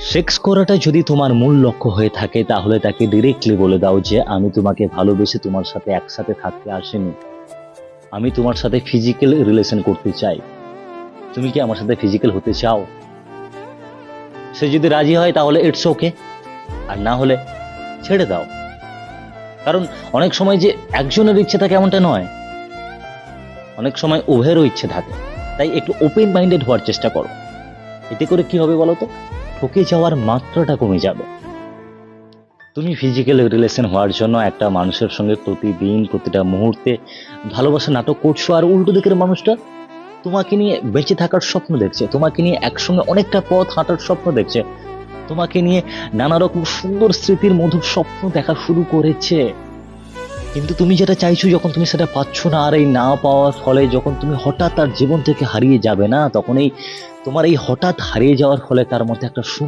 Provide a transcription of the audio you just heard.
Sex করাটা যদি তোমার মূল লক্ষ্য হয়ে থাকে তাহলে তাকে ডিরেক্টলি বলে দাও যে আমি তোমাকে ভালোবেসে তোমার সাথে একসাথে থাকতে আসিনি, আমি তোমার সাথে ফিজিক্যাল রিলেশন করতে চাই। তুমি কি আমার সাথে ফিজিক্যাল হতে চাও? সে যদি রাজি হয় তাহলে ইটস ওকে, আর না হলে ছেড়ে দাও। কারণ অনেক সময় যে একজনের ইচ্ছে থাকে এমনটা নয়, অনেক সময় উভয়েরও ইচ্ছে থাকে। তাই একটু ওপেন মাইন্ডেড হওয়ার চেষ্টা করো। এতে করে কি হবে বলো তো, ঠকে যাওয়ার মাত্রাটা কমে যাবে। তুমি ফিজিক্যাল রিলেশন হওয়ার জন্য একটা মানুষের সঙ্গে প্রতিদিন প্রতিটা মুহূর্তে ভালোবাসা নাটক করছো, আর উল্টো দিকের মানুষটা তোমাকে নিয়ে বেঁচে থাকার স্বপ্ন দেখছে, তোমাকে নিয়ে একসঙ্গে অনেকটা পথ হাঁটার স্বপ্ন দেখছে, তোমাকে নিয়ে নানা রকম সুন্দর স্মৃতির মধুর স্বপ্ন দেখা শুরু করেছে। কিন্তু তুমি যেটা চাইছো যখন তুমি সেটা পাচ্ছ না, আর এই না পাওয়ার ফলে যখন তুমি হঠাৎ তার জীবন থেকে হারিয়ে যাবে না, তখন এই তোমার এই হঠাৎ হারিয়ে যাওয়ার ফলে তার মধ্যে একটা